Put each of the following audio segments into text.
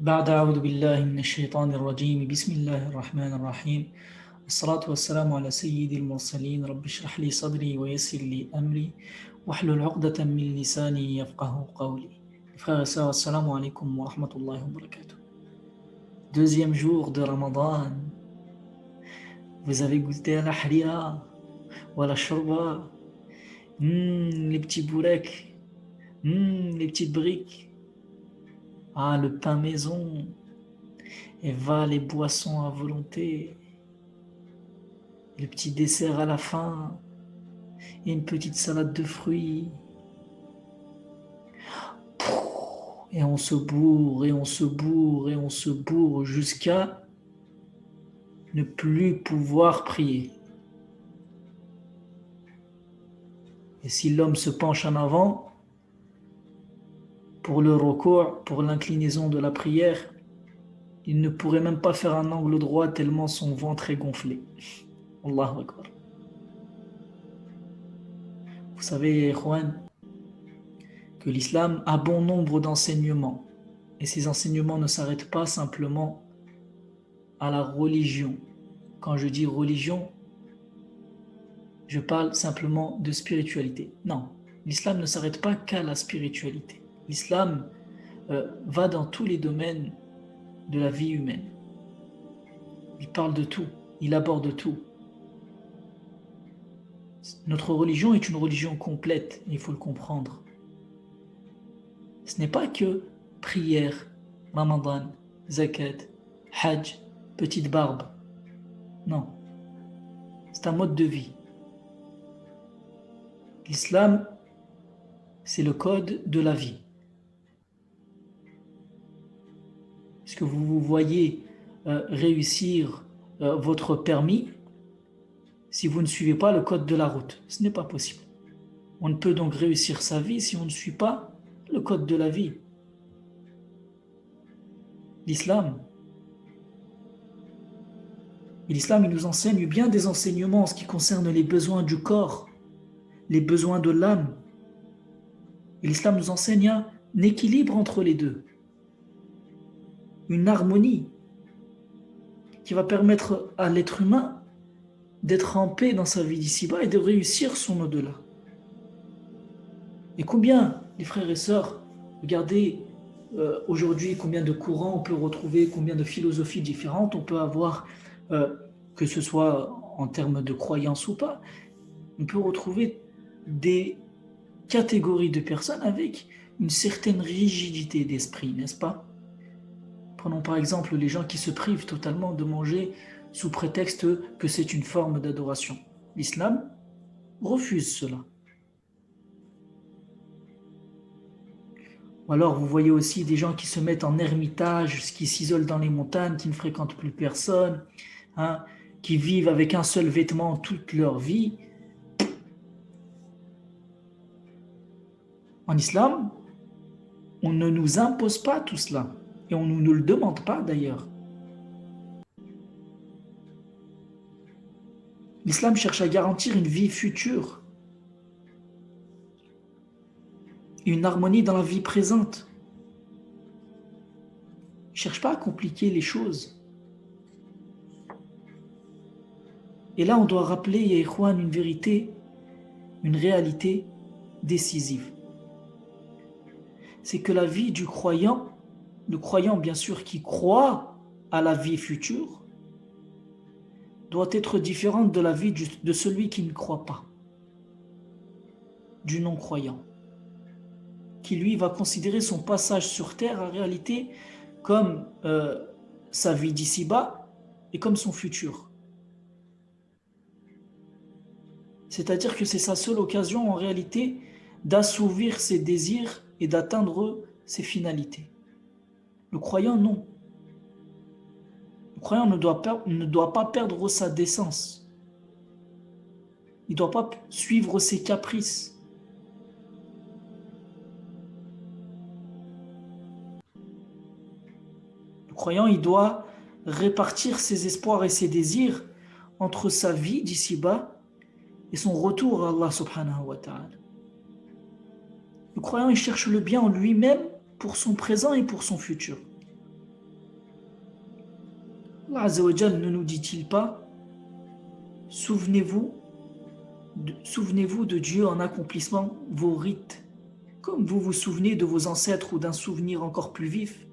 بعد أعوذ بالله من الشيطان الرجيم بسم الله الرحمن الرحيم الصلاة والسلام على سيد المرسلين رب اشرح لي صدري ويسر لي أمري واحلل عقدة من لساني يفقه قولي. Frères et sœurs, assalamu alaikum wa rahmatullahi wa barakatuh. Deuxième jour de Ramadan. Vous avez goûté à la hria ou à la shorba, les petits boureks, les petites briques, le pain maison, et va les boissons à volonté, le petit dessert à la fin, et une petite salade de fruits. Et on se bourre, et on se bourre, et on se bourre jusqu'à ne plus pouvoir prier. Et si l'homme se penche en avant pour le recours, pour l'inclinaison de la prière, il ne pourrait même pas faire un angle droit tellement son ventre est gonflé. Allahu Akbar. Vous savez, Juan, que l'islam a bon nombre d'enseignements. Et ces enseignements ne s'arrêtent pas simplement à la religion. Quand je dis religion, je parle simplement de spiritualité. Non, l'islam ne s'arrête pas qu'à la spiritualité. L'islam va dans tous les domaines de la vie humaine. Il parle de tout, il aborde tout. Notre religion est une religion complète, il faut le comprendre. Ce n'est pas que prière, Ramadan, zakat, hajj, petite barbe. Non, c'est un mode de vie. L'islam, c'est le code de la vie. Est-ce que vous vous voyez réussir votre permis si vous ne suivez pas le code de la route? Ce n'est pas possible. On ne peut donc réussir sa vie si on ne suit pas le code de la vie. L'islam, il nous enseigne bien des enseignements en ce qui concerne les besoins du corps, les besoins de l'âme. Et l'islam nous enseigne un équilibre entre les deux, une harmonie qui va permettre à l'être humain d'être en paix dans sa vie d'ici-bas et de réussir son au-delà. Et combien, les frères et sœurs, regardez aujourd'hui combien de courants on peut retrouver, combien de philosophies différentes on peut avoir, que ce soit en termes de croyance ou pas. On peut retrouver des catégories de personnes avec une certaine rigidité d'esprit, n'est-ce pas? Prenons par exemple les gens qui se privent totalement de manger sous prétexte que c'est une forme d'adoration. L'islam refuse cela. Ou alors vous voyez aussi des gens qui se mettent en ermitage, qui s'isolent dans les montagnes, qui ne fréquentent plus personne, qui vivent avec un seul vêtement toute leur vie. En islam, on ne nous impose pas tout cela. Et on ne nous le demande pas d'ailleurs. L'islam cherche à garantir une vie future, une harmonie dans la vie présente. Il ne cherche pas à compliquer les choses. Et là, on doit rappeler, ya ikhwan, une vérité, une réalité décisive. C'est que la vie du croyant, le croyant bien sûr qui croit à la vie future, doit être différente de la vie de celui qui ne croit pas, du non-croyant, qui lui va considérer son passage sur terre en réalité comme sa vie d'ici-bas et comme son futur. C'est-à-dire que c'est sa seule occasion en réalité d'assouvir ses désirs et d'atteindre ses finalités. Le croyant, non. Le croyant ne doit pas perdre sa décence. Il ne doit pas suivre ses caprices. Le croyant, il doit répartir ses espoirs et ses désirs entre sa vie d'ici-bas et son retour à Allah subhanahu wa ta'ala. Le croyant, il cherche le bien en lui-même pour son présent et pour son futur. Allah Azza wa Jal ne nous dit-il pas souvenez-vous de Dieu en accomplissant vos rites, comme vous vous souvenez de vos ancêtres ou d'un souvenir encore plus vif.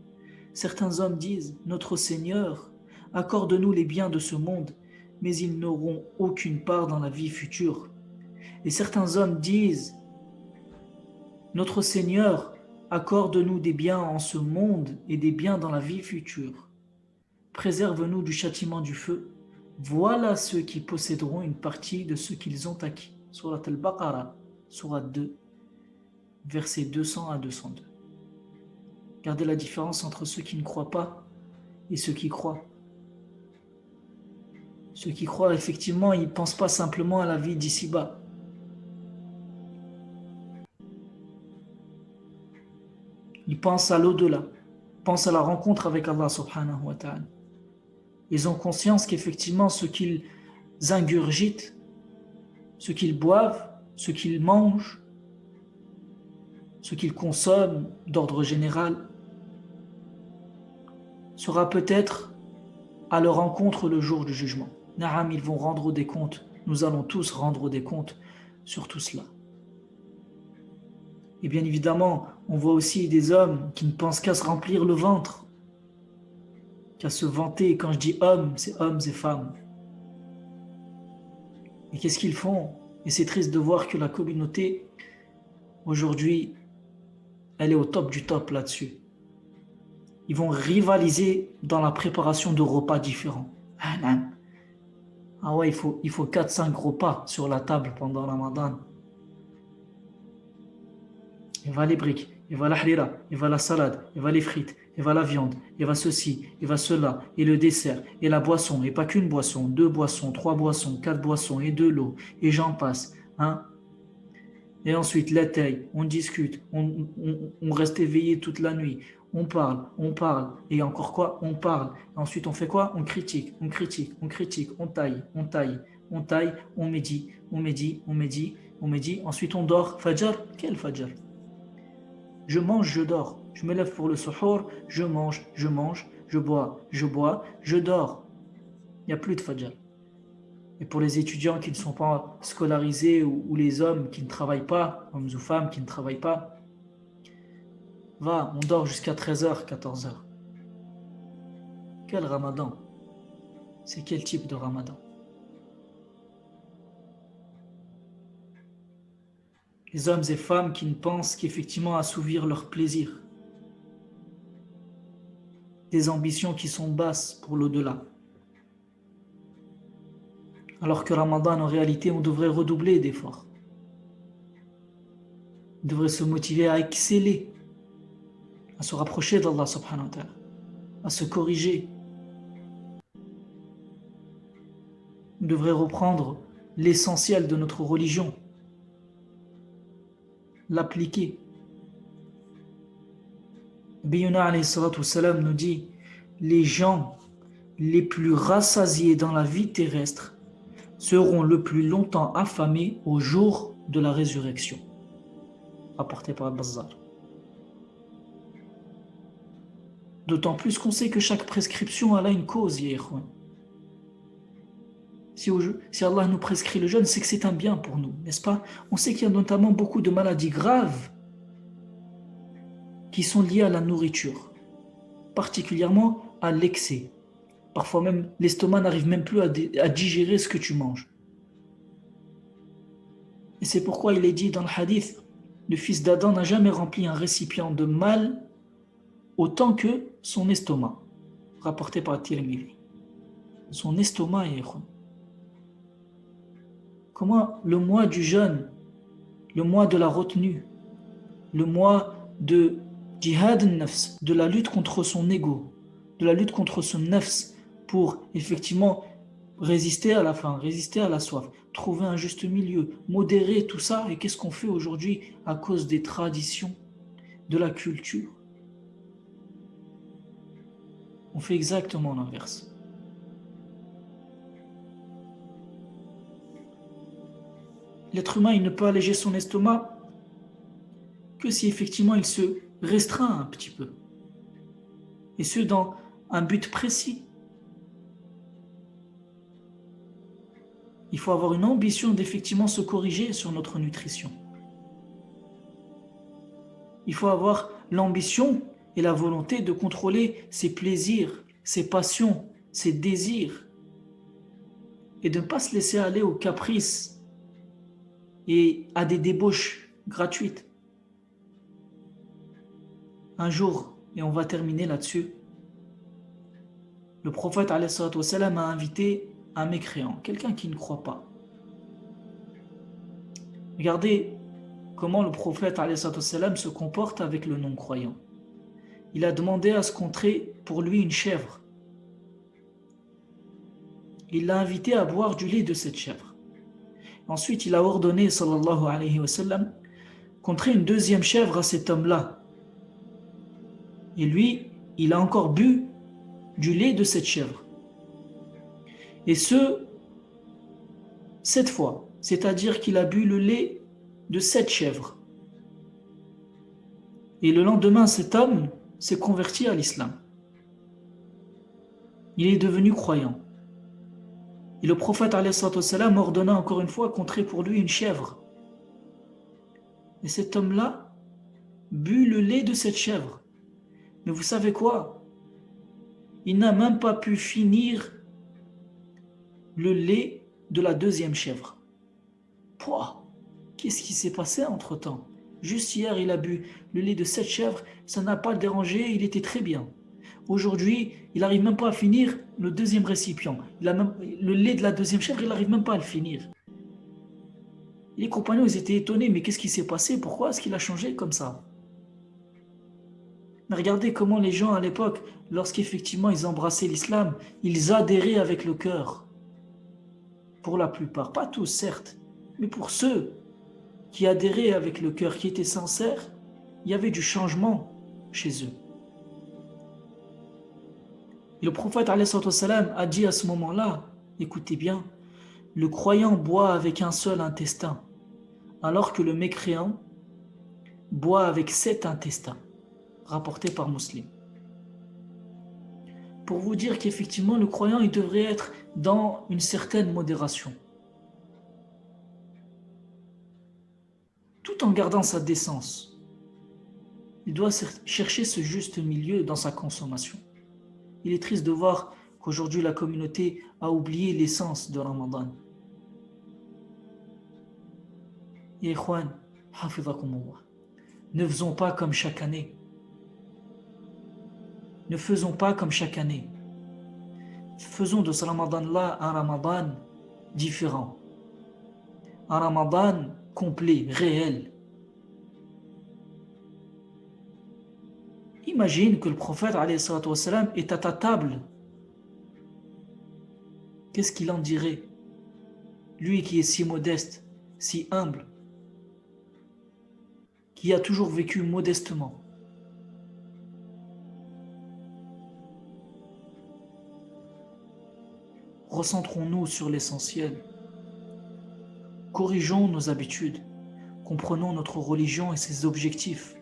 Certains hommes disent notre Seigneur, accorde-nous les biens de ce monde, mais ils n'auront aucune part dans la vie future. Et certains hommes disent notre Seigneur, accorde-nous des biens en ce monde et des biens dans la vie future. Préserve-nous du châtiment du feu. Voilà ceux qui posséderont une partie de ce qu'ils ont acquis. Surat al-Baqarah, Surat 2, versets 200 à 202. Regardez la différence entre ceux qui ne croient pas et ceux qui croient. Ceux qui croient, effectivement, ils ne pensent pas simplement à la vie d'ici-bas. Ils pensent à l'au-delà, pensent à la rencontre avec Allah subhanahu wa ta'ala. Ils ont conscience qu'effectivement, ce qu'ils ingurgitent, ce qu'ils boivent, ce qu'ils mangent, ce qu'ils consomment d'ordre général, sera peut-être à leur rencontre le jour du jugement. Na'am, ils vont rendre des comptes. Nous allons tous rendre des comptes sur tout cela. Et bien évidemment, on voit aussi des hommes qui ne pensent qu'à se remplir le ventre, qu'à se vanter. Quand je dis hommes, c'est hommes et femmes. Et qu'est-ce qu'ils font? Et c'est triste de voir que la communauté, aujourd'hui, elle est au top du top là-dessus. Ils vont rivaliser dans la préparation de repas différents. Ah ouais, il faut 4-5 repas sur la table pendant le Ramadan. Il va les briques, il va la harira, il va la salade, il va les frites, il va la viande, il va ceci, il va cela, et le dessert, et la boisson, et pas qu'une boisson, 2 boissons, 3 boissons, 4 boissons, et de l'eau, et j'en passe. Hein? Et ensuite, l'été, on discute, on reste éveillé toute la nuit, on parle, et encore quoi? On parle. Et ensuite, on fait quoi? On critique, on taille, on médit. Ensuite, on dort. Fajr, quel Fajr? Je mange, je dors. Je me lève pour le suhour, je mange, je bois, je dors. Il n'y a plus de Fajr. Et pour les étudiants qui ne sont pas scolarisés ou les hommes qui ne travaillent pas, hommes ou femmes qui ne travaillent pas, on dort jusqu'à 13h, 14h. Quel Ramadan? C'est quel type de Ramadan? Les hommes et femmes qui ne pensent qu'effectivement assouvir leur plaisir. Des ambitions qui sont basses pour l'au-delà. Alors que Ramadan, en réalité, on devrait redoubler d'efforts. On devrait se motiver à exceller, à se rapprocher d'Allah subhanahu wa ta'ala, à se corriger. On devrait reprendre l'essentiel de notre religion, l'appliquer. Biyuna alayhi salatu wassalam nous dit les gens les plus rassasiés dans la vie terrestre seront le plus longtemps affamés au jour de la résurrection. Rapporté par Al-Bazzar. D'autant plus qu'on sait que chaque prescription elle a une cause, ya ikhwan. Si Allah nous prescrit le jeûne, c'est que c'est un bien pour nous, n'est-ce pas? On sait qu'il y a notamment beaucoup de maladies graves qui sont liées à la nourriture, particulièrement à l'excès. Parfois même, l'estomac n'arrive même plus à digérer ce que tu manges. Et c'est pourquoi il est dit dans le hadith, le fils d'Adam n'a jamais rempli un récipient de mal autant que son estomac. Rapporté par Tirmidhi. Son estomac est... Comment le mois du jeûne, le mois de la retenue, le mois de jihad al-nafs, de la lutte contre son ego, de la lutte contre son nafs, pour effectivement résister à la faim, résister à la soif, trouver un juste milieu, modérer tout ça. Et qu'est-ce qu'on fait aujourd'hui à cause des traditions, de la culture? On fait exactement l'inverse. L'être humain, il ne peut alléger son estomac que si effectivement il se restreint un petit peu. Et ce, dans un but précis. Il faut avoir une ambition d'effectivement se corriger sur notre nutrition. Il faut avoir l'ambition et la volonté de contrôler ses plaisirs, ses passions, ses désirs et de ne pas se laisser aller aux caprices et à des débauches gratuites. Un jour, et on va terminer là-dessus, le prophète alayhi salatu wassalam, a invité un mécréant, quelqu'un qui ne croit pas. Regardez comment le prophète alayhi salatu wassalam se comporte avec le non-croyant. Il a demandé à se contrer pour lui une chèvre. Il l'a invité à boire du lait de cette chèvre. Ensuite, il a ordonné, sallallahu alayhi wa sallam, contrer une deuxième chèvre à cet homme-là. Et lui, il a encore bu du lait de cette chèvre. Et cette fois, c'est-à-dire qu'il a bu le lait de 7 chèvres. Et le lendemain, cet homme s'est converti à l'islam. Il est devenu croyant. Et le prophète alayhi salatu wassalam ordonna encore une fois contrer pour lui une chèvre. Et cet homme-là but le lait de cette chèvre. Mais vous savez quoi? Il n'a même pas pu finir le lait de la deuxième chèvre. Pouah, qu'est-ce qui s'est passé entre-temps? Juste hier, il a bu le lait de cette chèvre, ça n'a pas le dérangé, il était très bien. Aujourd'hui, il n'arrive même pas à finir le deuxième récipient. Le lait de la deuxième chèvre, il n'arrive même pas à le finir. Les compagnons, ils étaient étonnés, mais qu'est-ce qui s'est passé? Pourquoi est-ce qu'il a changé comme ça? Mais regardez comment les gens à l'époque, lorsqu'effectivement ils embrassaient l'islam, ils adhéraient avec le cœur. Pour la plupart, pas tous certes, mais pour ceux qui adhéraient avec le cœur, qui étaient sincères, il y avait du changement chez eux. Et le prophète alayhi salatu wassalam a dit à ce moment-là, écoutez bien, le croyant boit avec un seul intestin, alors que le mécréant boit avec 7 intestins, rapporté par Muslim. Pour vous dire qu'effectivement, le croyant, il devrait être dans une certaine modération, tout en gardant sa décence. Il doit chercher ce juste milieu dans sa consommation. Il est triste de voir qu'aujourd'hui la communauté a oublié l'essence de Ramadan. Et Ikhwan, hafidhakumullah, ne faisons pas comme chaque année. Ne faisons pas comme chaque année. Faisons de ce Ramadan-là un Ramadan différent. Un Ramadan complet, réel. Imagine que le prophète alayhi salatu wassalam est à ta table. Qu'est-ce qu'il en dirait? Lui qui est si modeste, si humble, qui a toujours vécu modestement. Recentrons-nous sur l'essentiel. Corrigeons nos habitudes. Comprenons notre religion et ses objectifs.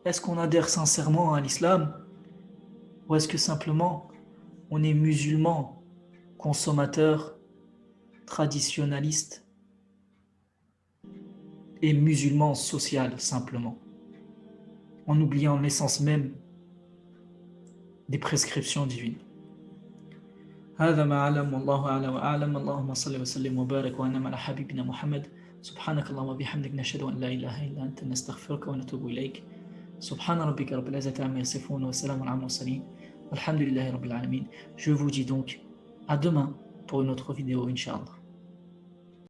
Est-ce qu'on adhère sincèrement à l'islam? Ou est-ce que simplement on est musulman, consommateur, traditionnaliste et musulman social simplement, en oubliant l'essence même des prescriptions divines. هذا ما أعلم والله أعلى وأعلم اللهم صل وسلم وبارك وأنعم على حبيبنا محمد سبحانك اللهم وبحمدك نشهد أن لا إله إلا أنت نستغفرك ونتوب إليك سبحان ربك رب العزة عما يصفون وسلام على المرسلين والحمد لله رب العالمين. Je vous dis donc à demain pour une autre vidéo, Inch'Allah.